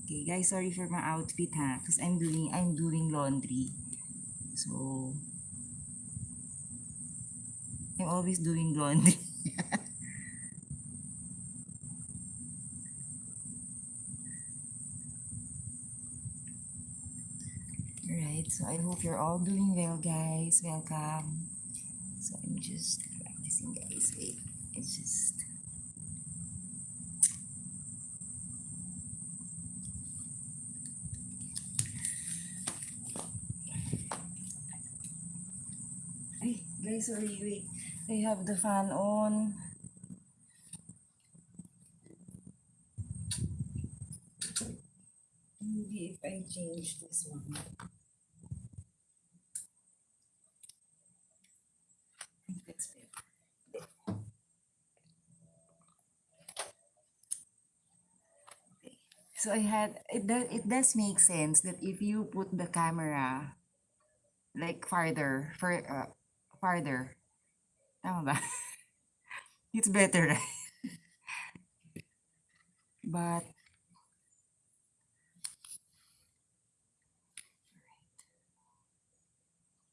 Okay, guys, sorry for my outfit ha, because I'm doing laundry. So I'm always doing laundry. Alright, so I hope you're all doing well, guys. Welcome. So I'm just practicing, guys. Wait, it's just ay, guys, sorry, wait. I have the fan on. Maybe if I change this one. I think that's better. Okay. So it does make sense that if you put the camera like farther. Tama ba? It's better, right? But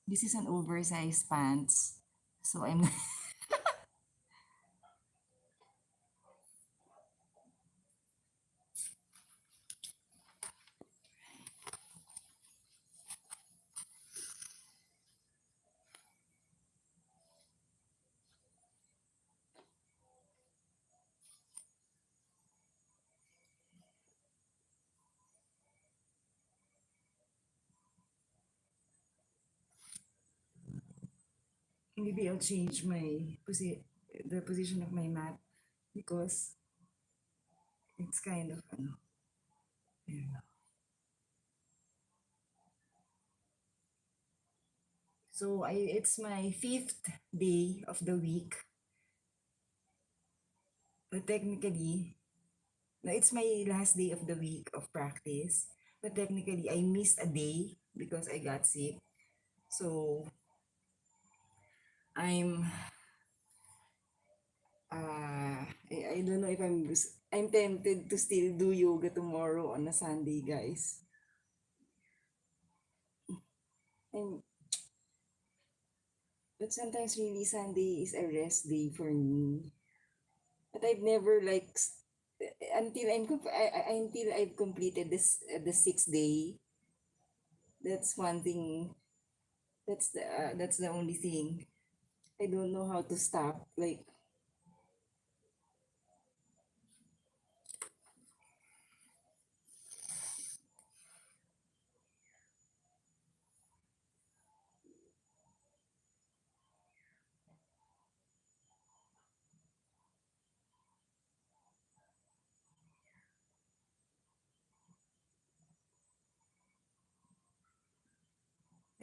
this is an oversized pants. So I'm maybe I'll change the position of my mat because it's kind of I don't know. So it's my fifth day of the week. But technically, no, it's my last day of the week of practice. But technically, I missed a day because I got sick. So I'm I don't know if I'm tempted to still do yoga tomorrow on a Sunday, guys. And but sometimes really Sunday is a rest day for me. But I've never until I've completed the 6th day. That's one thing. That's the only thing. I don't know how to stop. I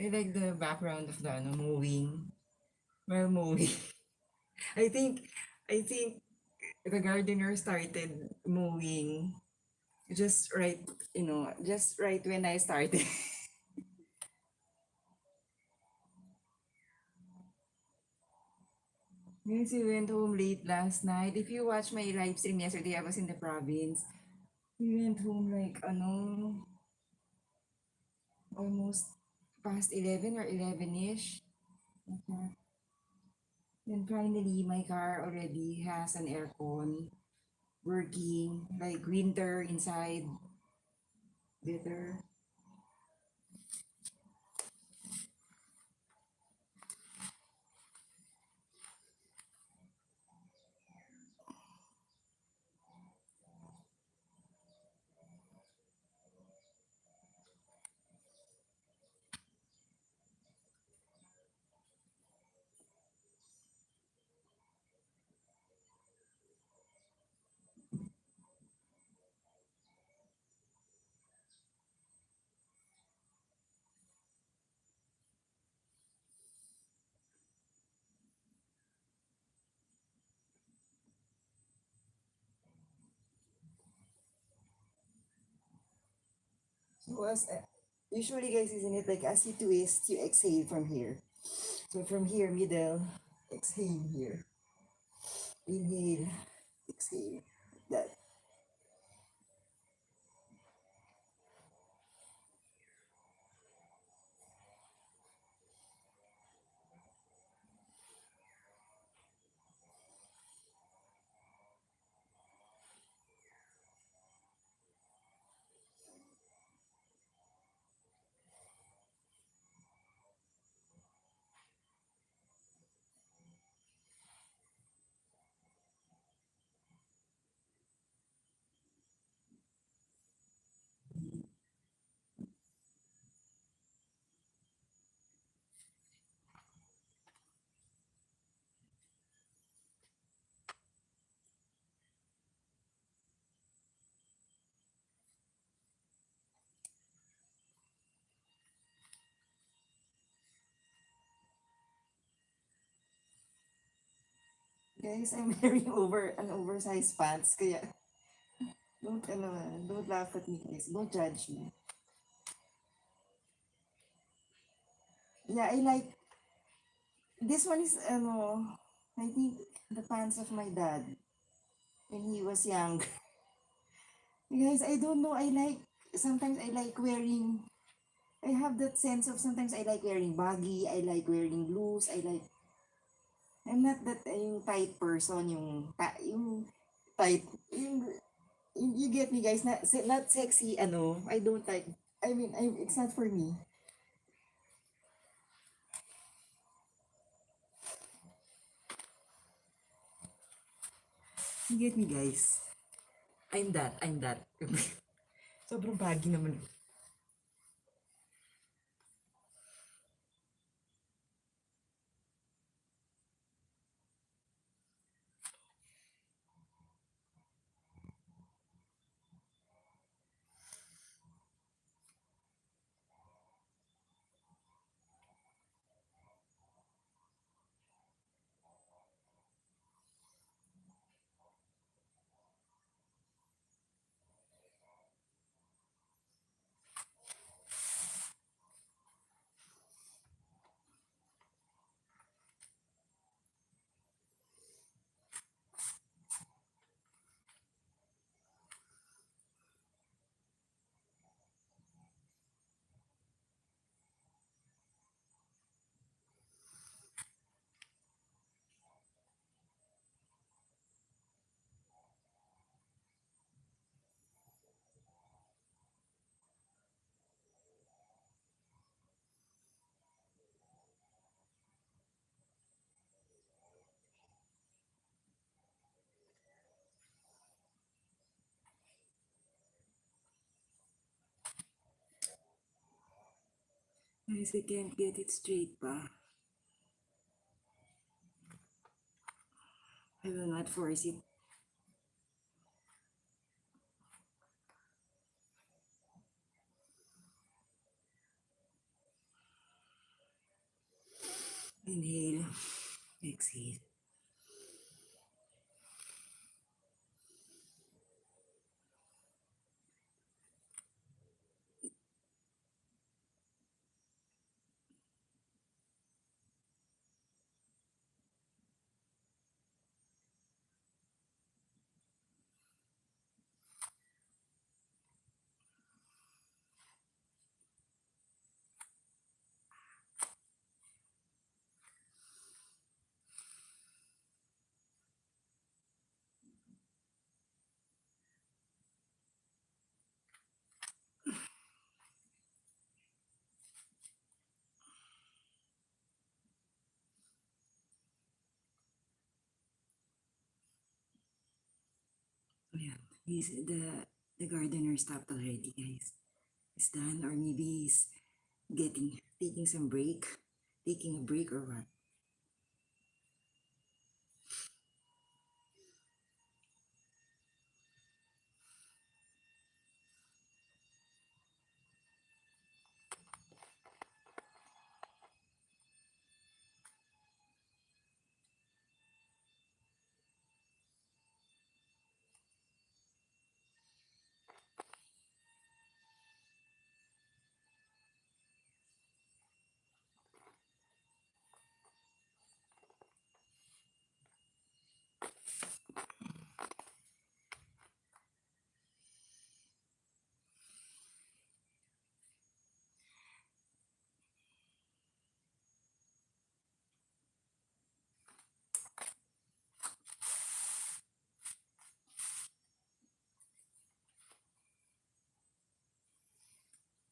like the background of the mowing. While mowing. I think I think the gardener started mowing just right, just right when I started. Means we went home late last night. If you watch my live stream yesterday, I was in the province. We went home like almost past 11 or 11ish. Like that. Then finally, my car already has an aircon working, like winter inside, better. So usually, guys, isn't it like as you twist, you exhale from here. So from here, middle, exhale here. Inhale, exhale. That. Guys, I'm wearing an oversized pants, kaya don't laugh at me guys. Don't judge me. Yeah, I like, this one is, I think the pants of my dad when he was young. Guys, I don't know, sometimes I like wearing, I have that sense of sometimes I like wearing baggy, I like wearing loose, I'm not that yung tight person, yung tight, you get me guys, not sexy, I don't like, it's not for me. You get me guys? I'm that. Sobrang baggy naman. Guys, I can't get it straight pa. I will not force it. Inhale, exhale. Yeah, the gardener stopped already, guys. He's done, or maybe he's taking some break, taking a break or what?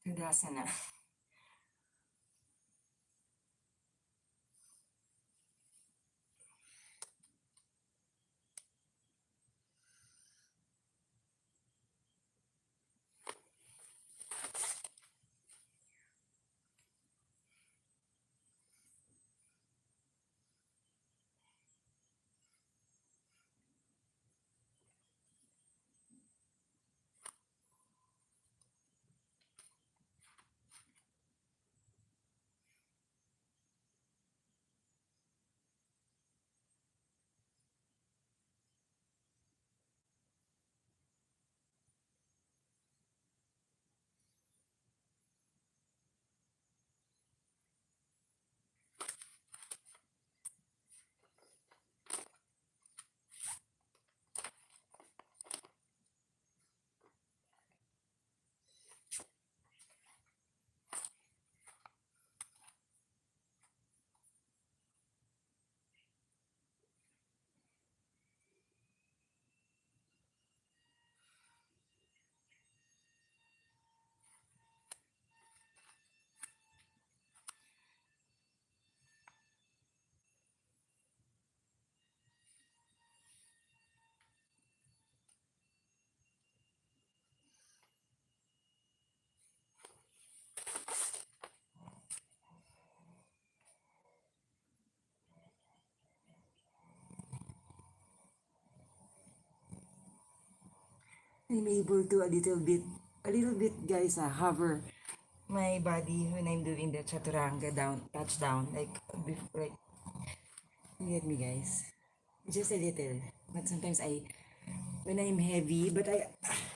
Tadasana. I'm able to a little bit, guys, hover my body when I'm doing the chaturanga down, touchdown, like, like, you get me, guys? Just a little. But sometimes when I'm heavy, but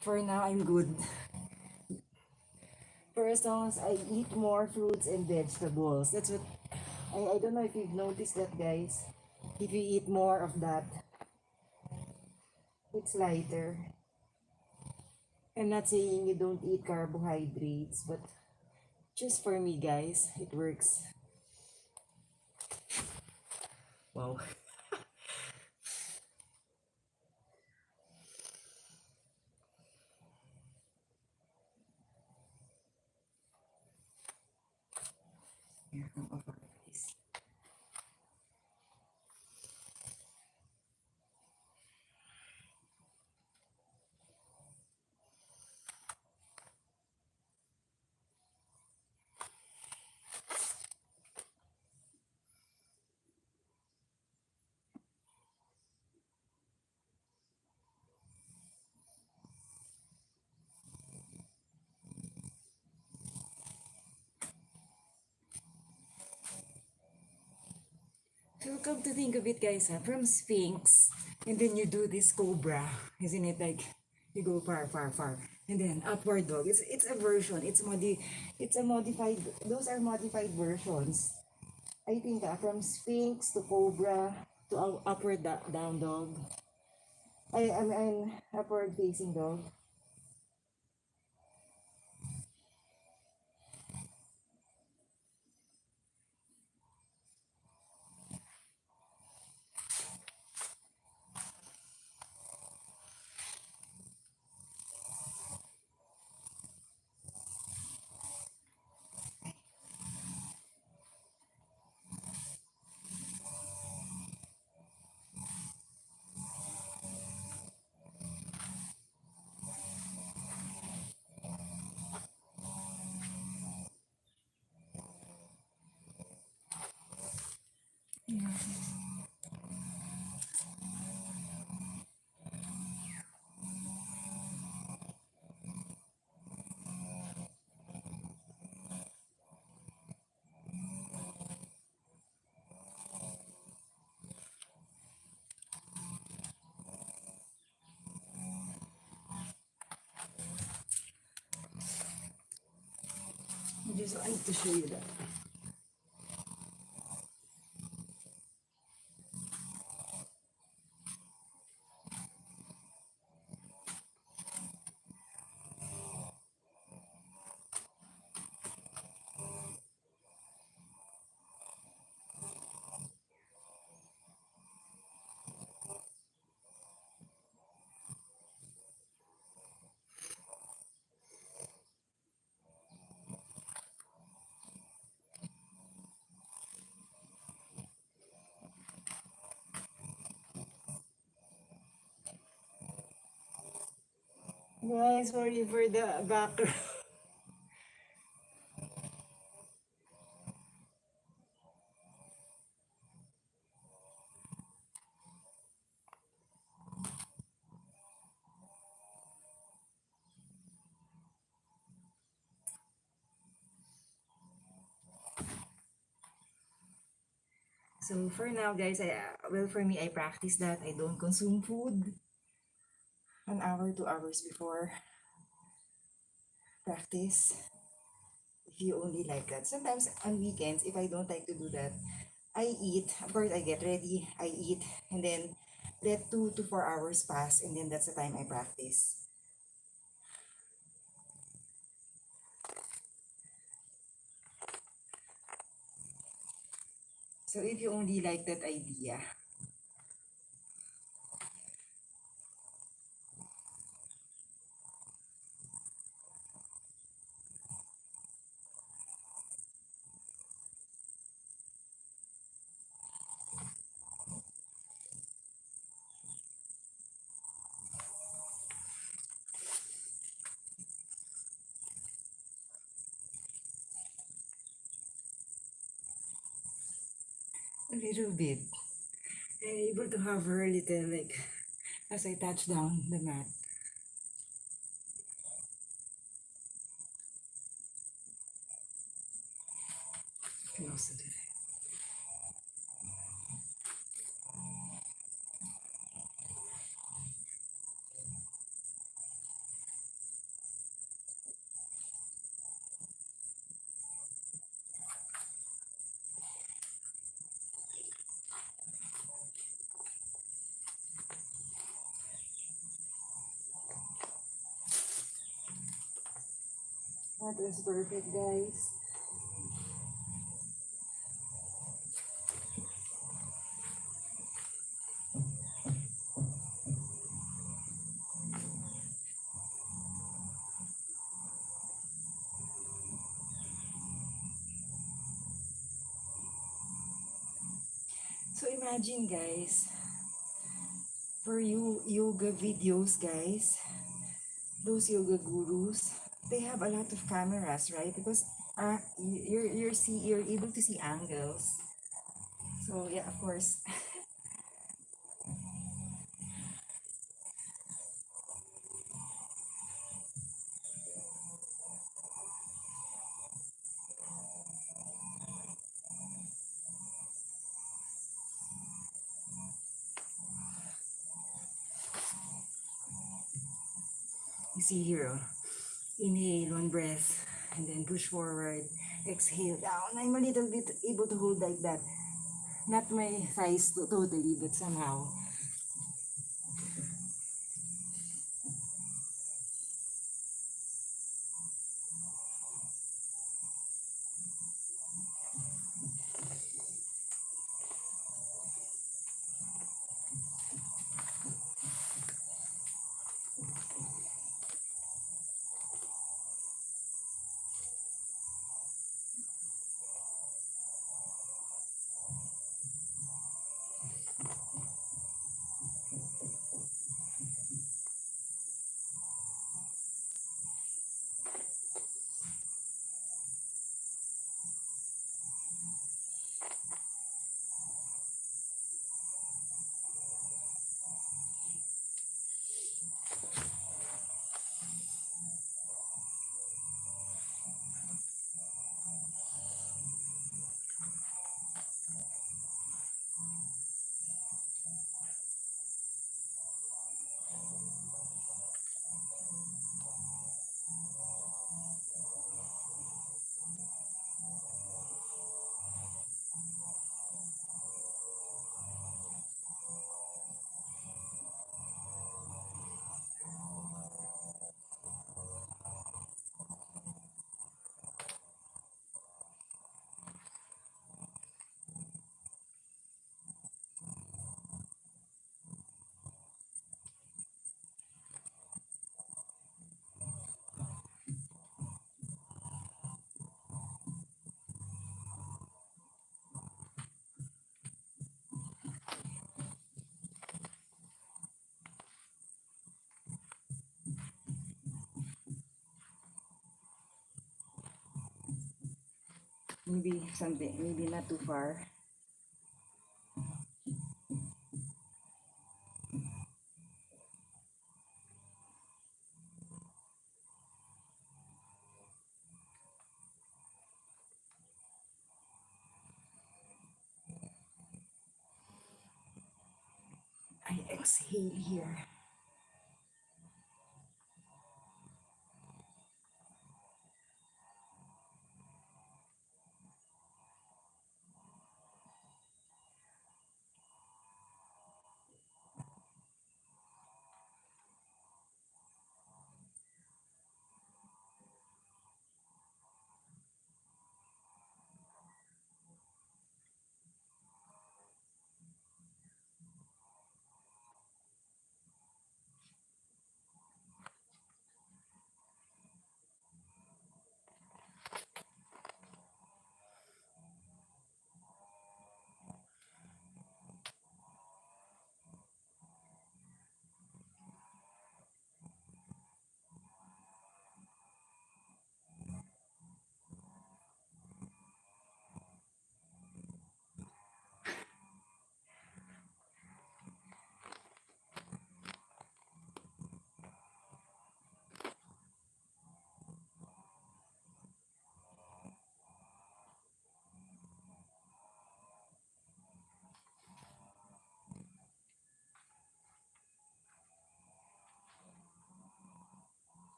for now, I'm good. For as long as I eat more fruits and vegetables. That's what, I don't know if you've noticed that, guys. If you eat more of that, it's lighter. I'm not saying you don't eat carbohydrates, but just for me, guys, it works. Wow. Here, come over, guys. So come to think of it, guys, from Sphinx, and then you do this cobra, isn't it? Like you go far, far, far, and then upward dog. It's a version. It's a modified. Those are modified versions. I think from Sphinx to cobra to upward down dog. I'm upward facing dog. I just wanted to show you that. Guys, sorry for the background. So for now, guys, well, for me, I practice that. I don't consume food an hour, 2 hours before practice. If you only like that. Sometimes on weekends, if I don't like to do that, I eat. Of course, I get ready, I eat, and then let 2 to 4 hours pass, and then that's the time I practice. So if you only like that idea, a little bit, I'm able to hover a little, like, as I touch down the mat. Close to the That was perfect, guys. So imagine, guys, for you yoga videos, guys, those yoga gurus, they have a lot of cameras, right? Because you're able to see angles. So yeah, of course. You see here, oh, inhale one breath, and then push forward, exhale down. I'm a little bit able to hold like that. Not my thighs totally, but somehow. Maybe something, maybe not too far. I exhale here.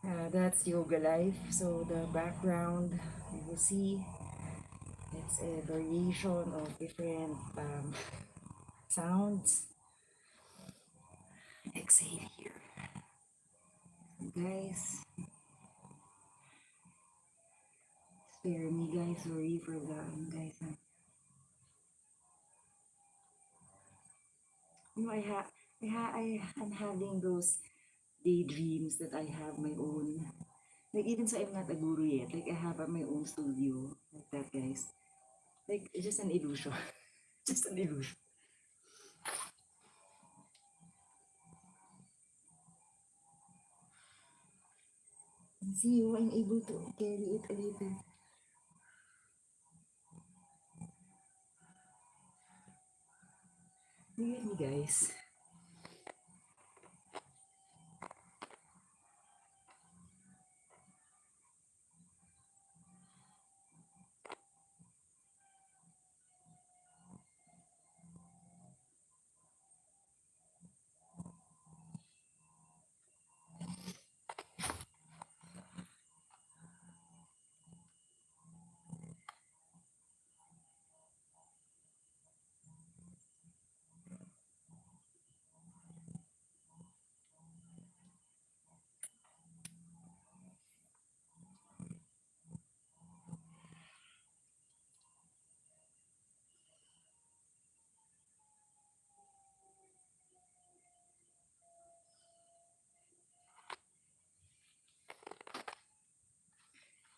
That's yoga life. So the background you will see it's a variation of different sounds. Exhale here, guys. Spare me, guys. Sorry for the guys. You know, I'm having those daydreams that I have my own. Like even so, I'm not a guru yet. Like I have my own studio, like that, guys. Like it's just an illusion, just an illusion. And see you, I'm able to carry it a little. You get me, guys.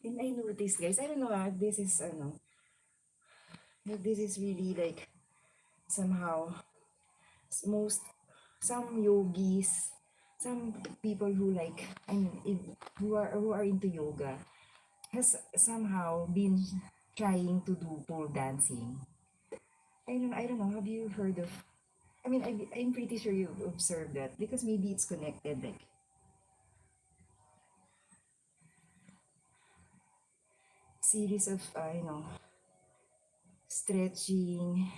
And I noticed, guys. I don't know if this is, if this is really like somehow most some yogis, some people who like, I mean, who are into yoga has somehow been trying to do pole dancing. I don't know. Have you heard of? I mean, I'm pretty sure you've observed that because maybe it's connected, like series of stretching,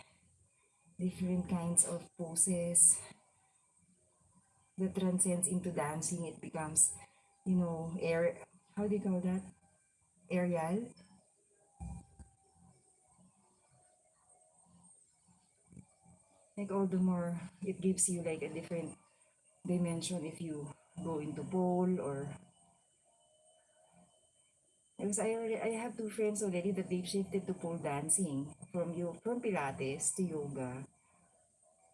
different kinds of poses that transcends into dancing. It becomes, air. How do you call that? Aerial. Like all the more, it gives you like a different dimension if you go into pole or because I have two friends already that they've shifted to pole dancing from Pilates to yoga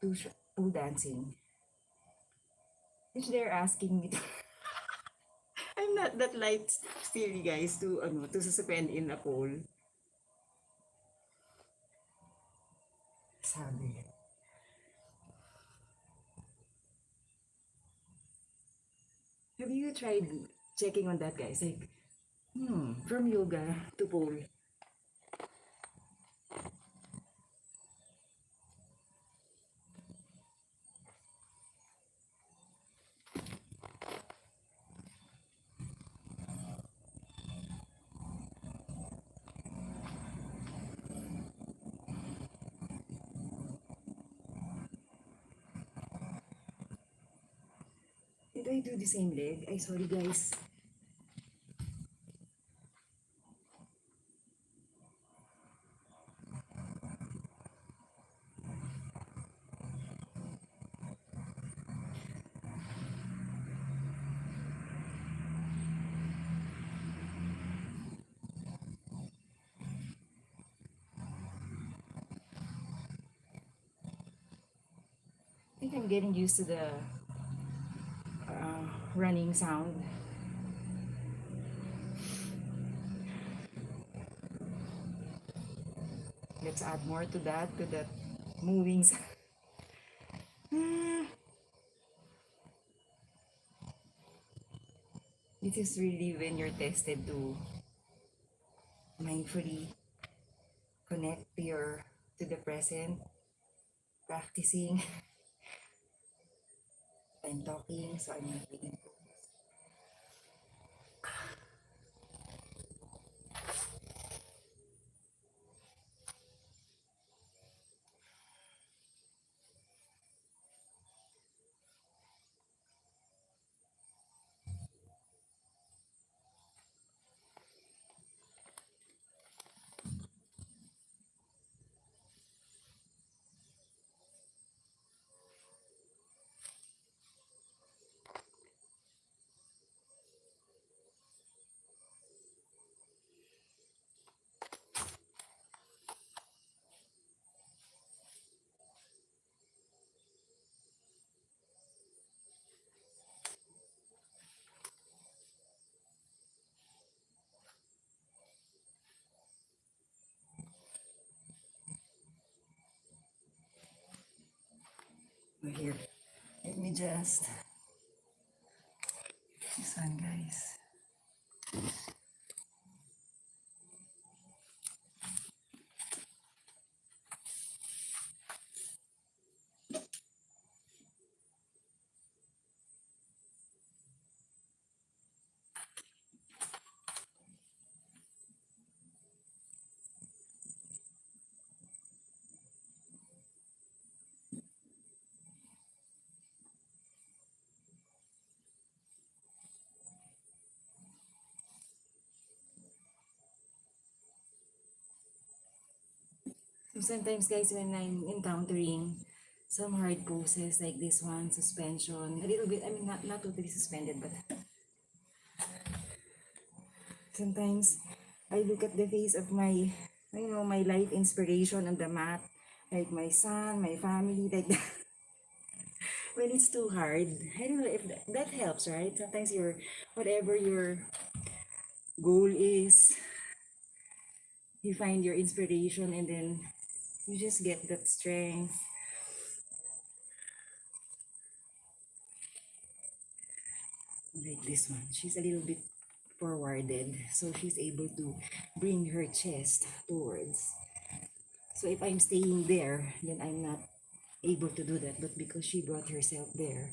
to pole dancing. Which they're asking me to I'm not that light still guys to suspend in a pole. Sabi. Have you tried checking on that guys? Like, from yoga to pole. Did I do the same leg? I sorry guys. I think I'm getting used to the running sound. Let's add more to that moving sound. It is really when you're tested to mindfully connect to the present, practicing. I'm talking, so I'm not being focused. Here, let me just, this one guys. So sometimes guys, when I'm encountering some hard poses like this one, suspension, a little bit, I mean not totally suspended, but sometimes I look at the face of my, my life inspiration on the mat, like my son, my family, like that. When it's too hard, I don't know if that helps, right? Sometimes whatever your goal is, you find your inspiration and then you just get that strength. Like this one, she's a little bit forwarded, so she's able to bring her chest towards. So if I'm staying there, then I'm not able to do that. But because she brought herself there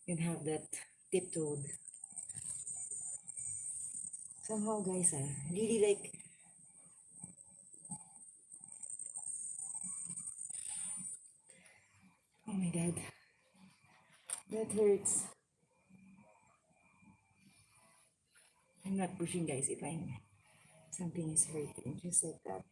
and have that tiptoed, somehow guys, really like, oh my god, that hurts. I'm not pushing guys if something is hurting, just like that.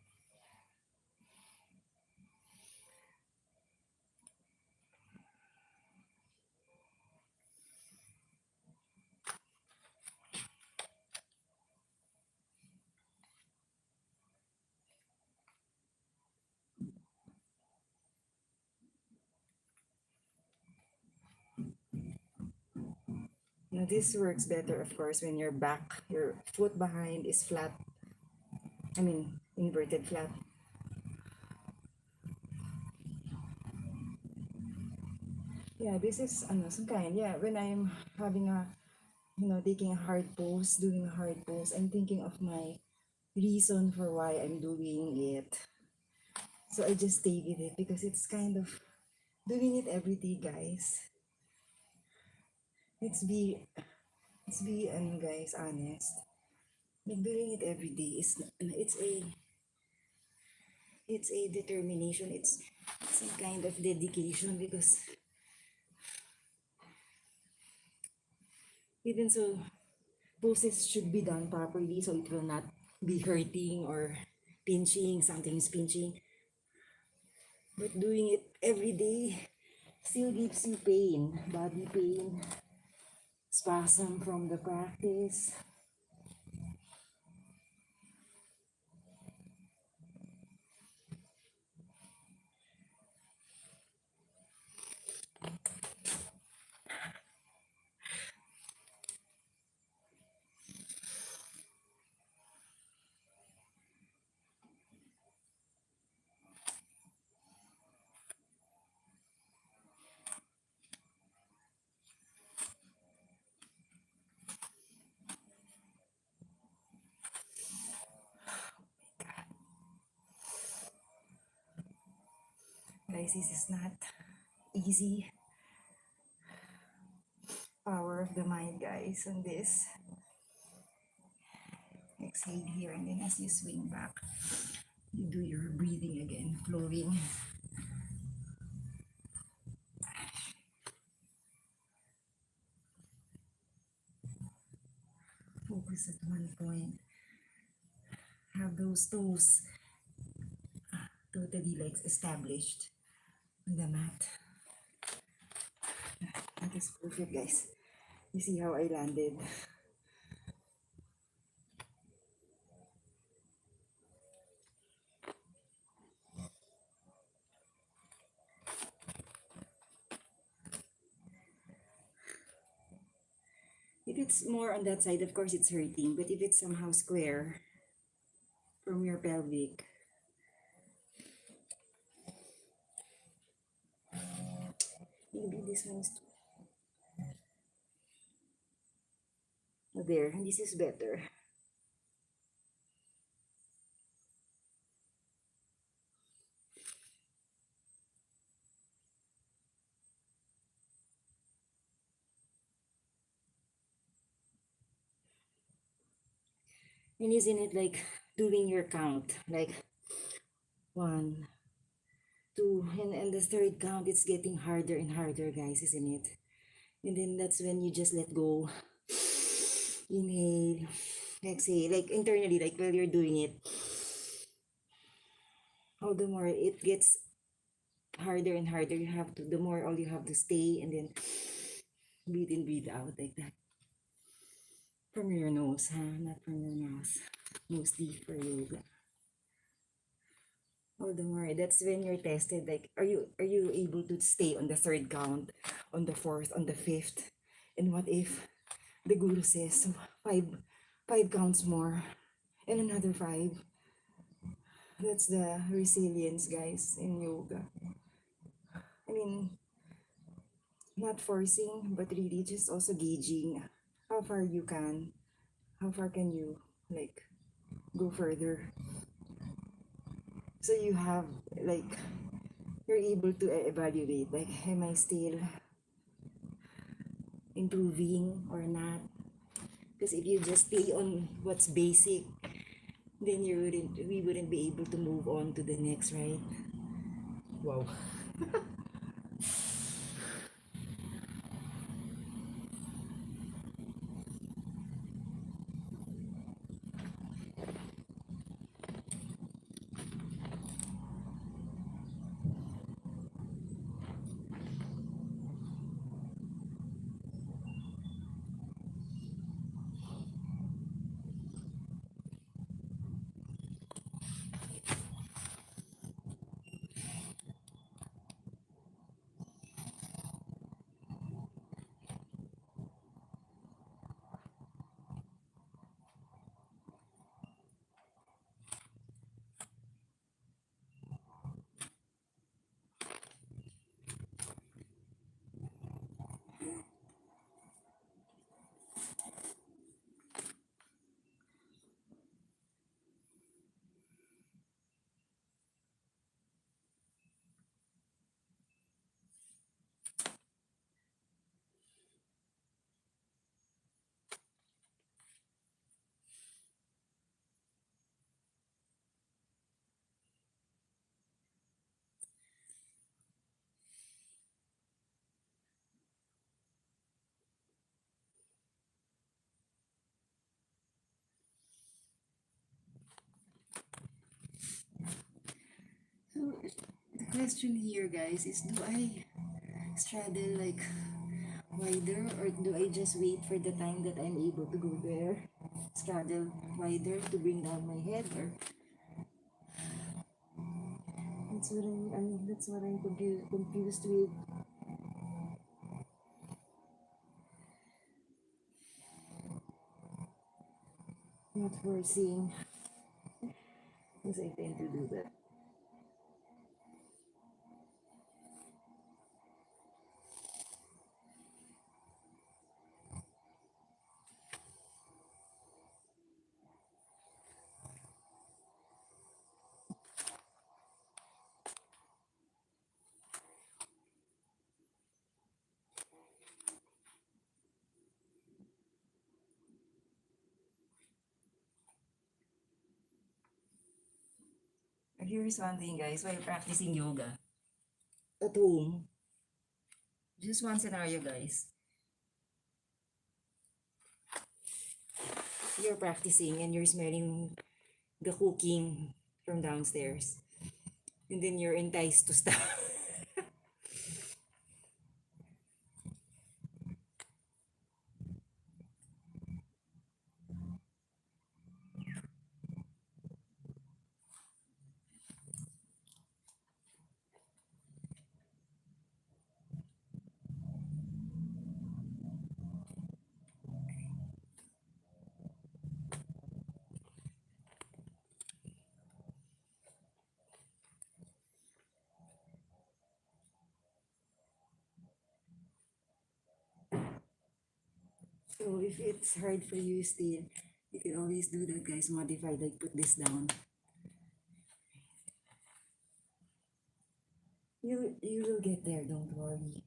Now this works better of course when your foot behind is flat. I mean inverted flat. Yeah, this is some kind. Yeah, when I'm having taking a hard pose, doing a hard pose, I'm thinking of my reason for why I'm doing it. So I just stay with it because it's kind of doing it every day, guys. Let's be guys honest. Like doing it every day is it's a determination. It's some kind of dedication because even so poses should be done properly so it will not be hurting or pinching, something is pinching. But doing it every day still gives you pain, body pain, spasm from the practice. Guys, this is not easy. Power of the mind, guys, on this. Exhale here, and then as you swing back, you do your breathing again, flowing. Focus at one point. Have those toes totally like established on the mat. That is perfect, guys. You see how I landed? If it's more on that side, of course it's hurting. But if it's somehow square from your pelvic, Maybe this one is there. This is better. And isn't it like doing your count? Like one, two, and the third count, it's getting harder and harder, guys, isn't it? And then that's when you just let go. Inhale, exhale, like internally, like while you're doing it. All the more it gets harder and harder, you have to, the more all you have to stay and then breathe in, breathe out like that. From your nose, huh? Not from your mouth. Nose deep for yoga. All the more. That's when you're tested. Like, are you able to stay on the third count, on the fourth, on the fifth? And what if the guru says five counts more and another five? That's the resilience, guys, in yoga. I mean, not forcing, but really just also gauging how far you can, how far can you like go further. So you have like you're able to evaluate like am I still improving or not? Because if you just stay on what's basic, then we wouldn't be able to move on to the next, right? Wow. So the question here, guys, is do I straddle like wider or do I just wait for the time that I'm able to go there? Straddle wider to bring down my head or that's what I'm confused with. Not foreseeing because I tend to do that. Here's one thing, guys, while practicing yoga at home. Just one scenario, guys. You're practicing and you're smelling the cooking from downstairs. And then you're enticed to stop. So if it's hard for you still, you can always do that, guys. Modify, like put this down. You will get there, don't worry.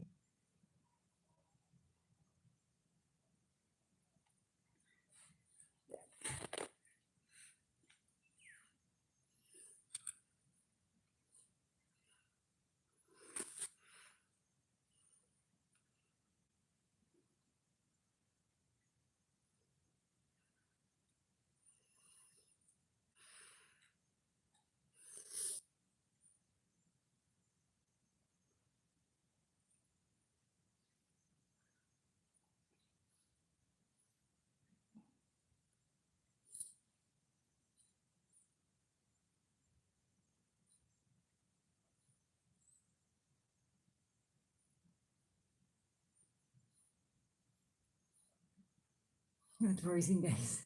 Not forcing, guys.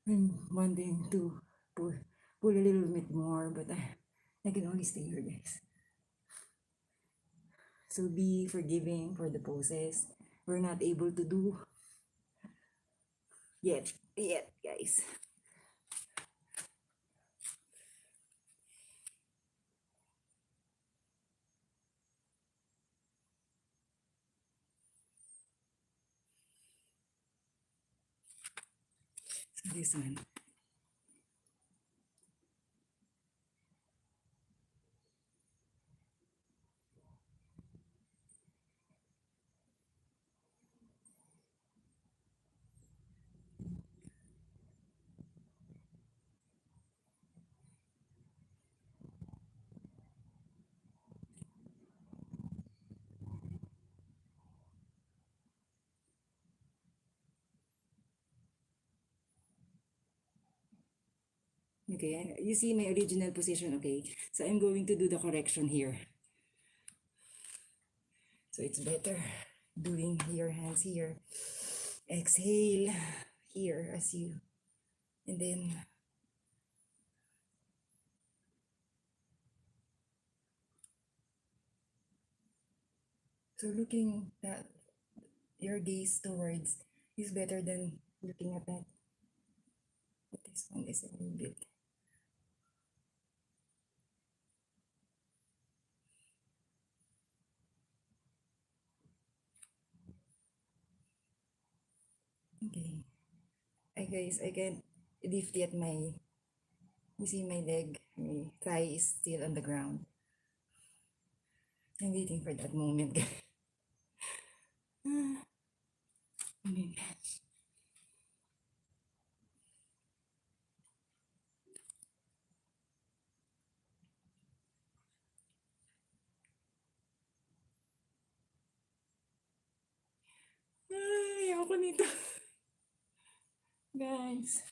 I'm wanting to pull, pull a little bit more, but I can only stay here, guys. So be forgiving for the poses we're not able to do yet, guys. So this one. Okay, you see my original position, okay? So I'm going to do the correction here. So it's better doing your hands here. Exhale here as you, and then so looking that your gaze towards is better than looking at that. But this one is a little bit. Okay. I guys, I can lift yet my, you see my leg, my thigh is still on the ground. I'm waiting for that moment. Okay. Ay, ako nito. Guys.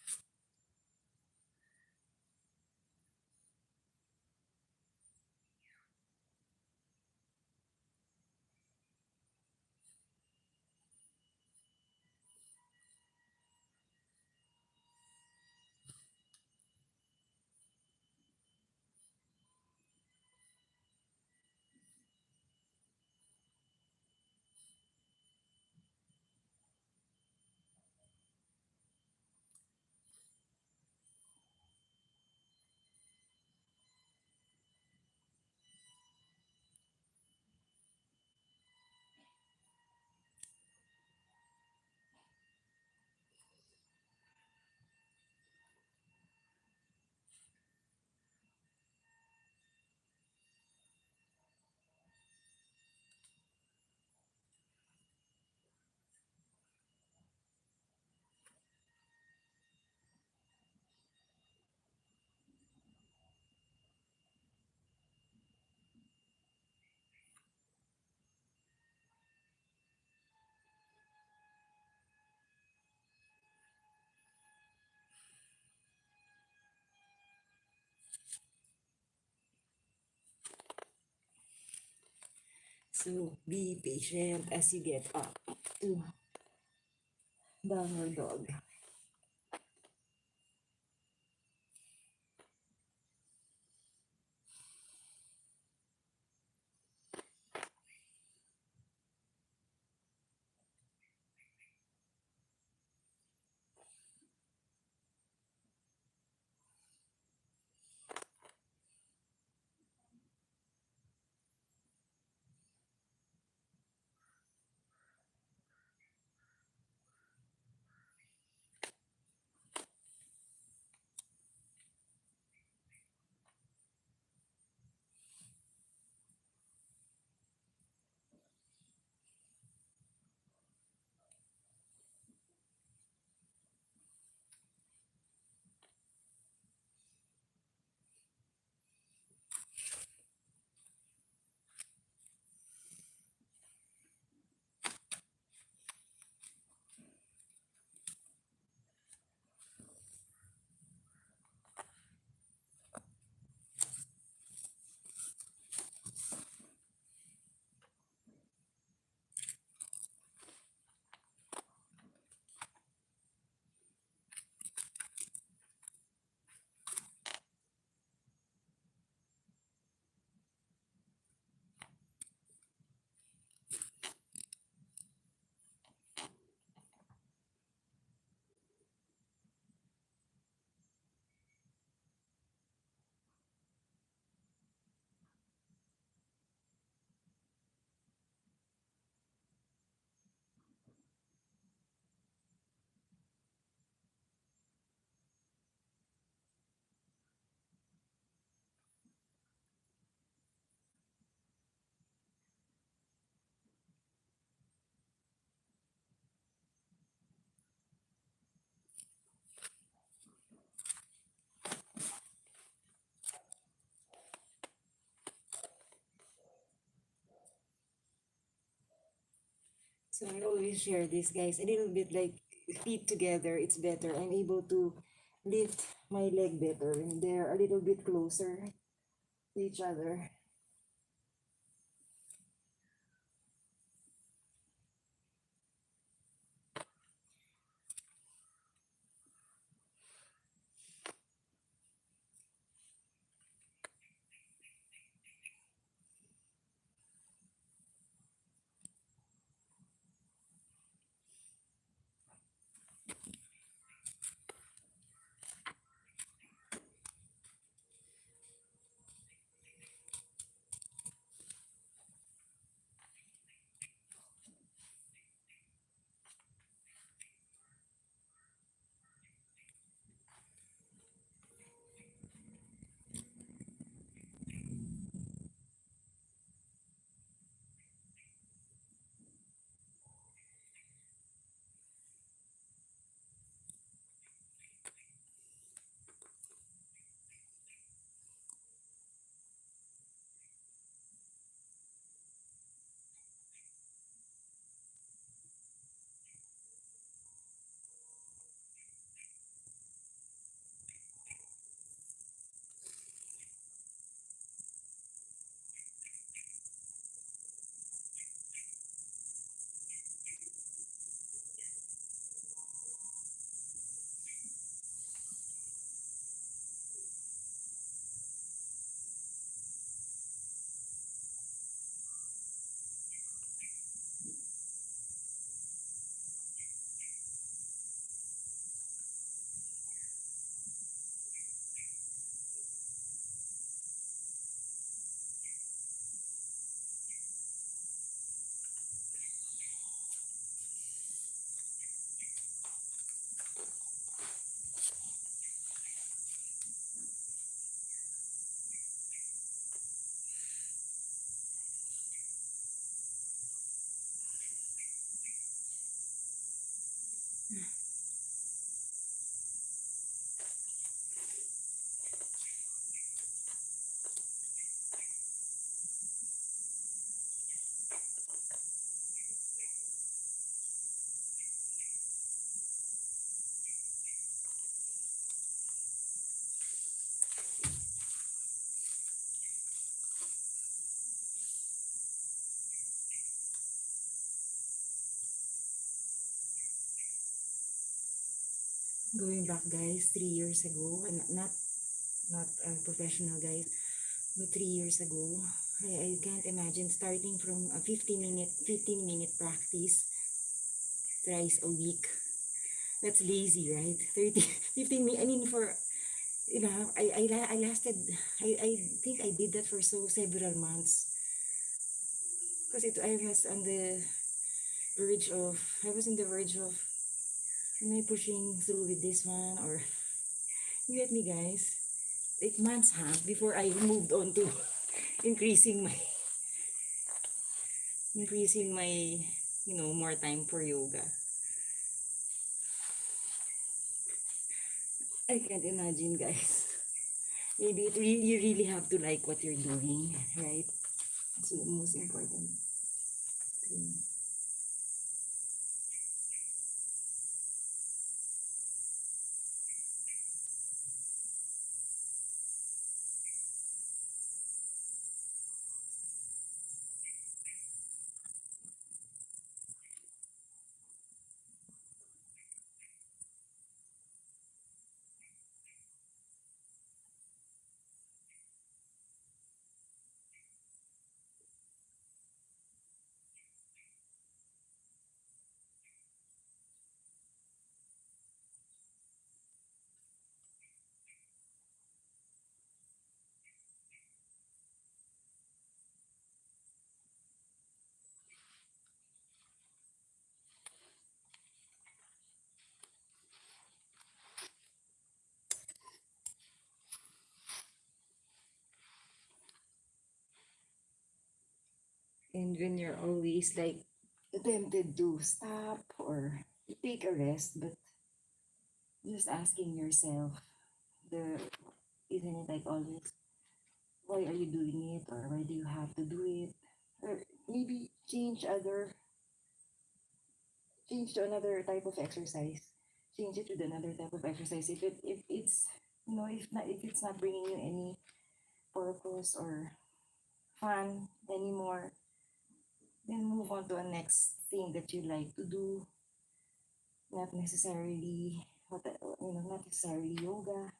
So be patient as you get up to downward dog. So I always share this, guys. A little bit like feet together, it's better. I'm able to lift my leg better and they're a little bit closer to each other. Going back, guys, 3 years ago, and not a professional, guys, but 3 years ago, I can't imagine starting from a 15-minute practice thrice a week. That's lazy, right? 30, 15 minutes. I mean, for, I lasted, I think I did that for several months. Because I was on the I was on the verge of, am I pushing through with this one? Or, you get me, guys? 8 months, huh? Before I moved on to increasing my, increasing my, more time for yoga. I can't imagine, guys. Maybe you really have to like what you're doing, right? That's the most important thing. And when you're always like tempted to stop or take a rest, but just asking yourself, the isn't it like always, why are you doing it, or why do you have to do it, or maybe change other change to another type of exercise. Change it to another type of exercise. If it's, if it's not bringing you any purpose or fun anymore, then move on to a next thing that you like to do. Not necessarily not necessarily yoga.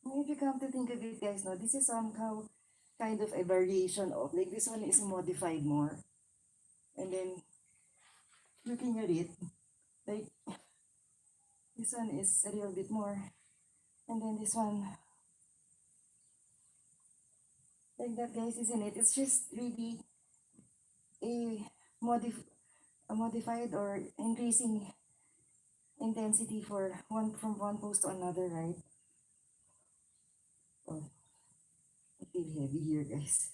If you come to think of it, guys, no, this is somehow kind of a variation of, like, this one is modified more. And then looking at it, like, this one is a little bit more. And then this one, like that, guys, isn't it? It's just really a, modif- a modified or increasing intensity for one from one pose to another, right? Oh, I feel heavy here, guys.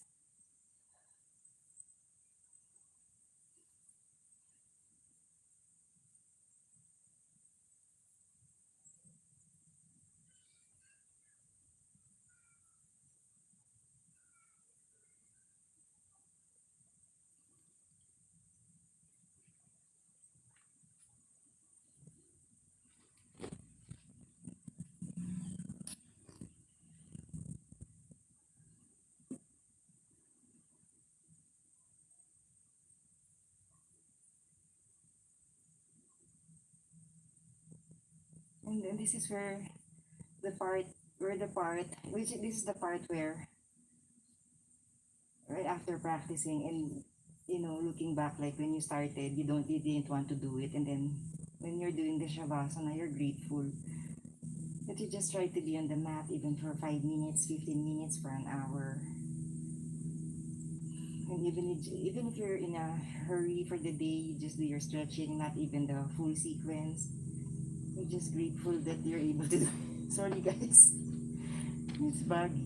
And then this is where the part, which this is the part where, right after practicing and, looking back, like when you started, you didn't want to do it. And then when you're doing the Shavasana, you're grateful that you just try to be on the mat even for 5 minutes, 15 minutes, for an hour. And even if you're in a hurry for the day, you just do your stretching, not even the full sequence. You're just grateful that you're able to do it. Sorry, guys. It's baggy.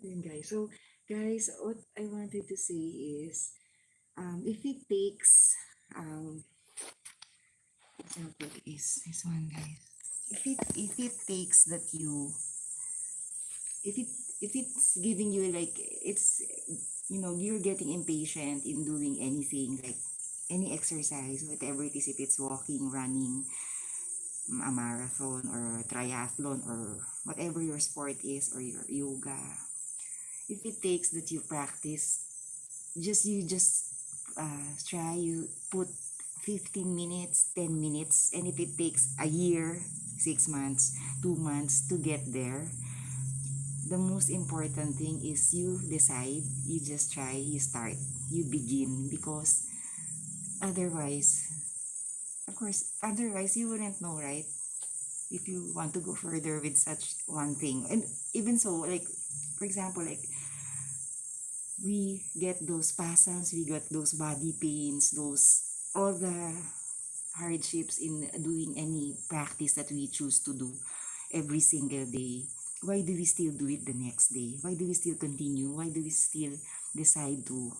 Yun, guys. So, guys, what I wanted to say is, if it takes, example is this one, guys. If it takes that you, if it if it's giving you like, it's, you're getting impatient in doing anything, like any exercise, whatever it is, if it's walking, running, a marathon or triathlon or whatever your sport is, or your yoga, if it takes that you practice, you just try, you put 15 minutes, 10 minutes, and if it takes a year, 6 months, 2 months to get there, the most important thing is you decide, you just try, you start, you begin, because otherwise, of course, otherwise you wouldn't know, right? If you want to go further with such one thing. And even so, like, for example, like, we get those spasms, we get those body pains, those, all the hardships in doing any practice that we choose to do every single day. Why do we still do it the next day? Why do we still continue? Why do we still decide to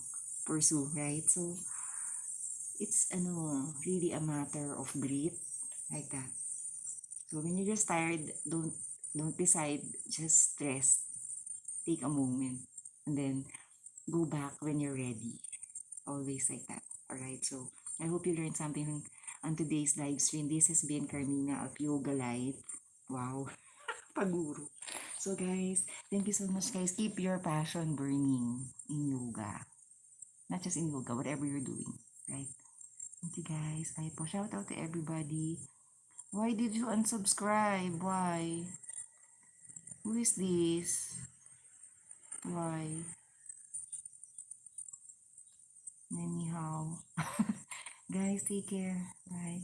pursue, right? So it's really a matter of grit, like that. So when you're just tired, don't decide, just rest, take a moment, and then go back when you're ready. Always like that. Alright, so I hope you learned something on today's live stream. This has been Karmina of Yoga Life. Wow, paguro. So guys, thank you so much, guys. Keep your passion burning in yoga. Not just in yoga, whatever you're doing. Right? Thank you, guys. Bye po. Shout out to everybody. Why did you unsubscribe? Why? Who is this? Why? Anyhow. Guys, take care. Bye.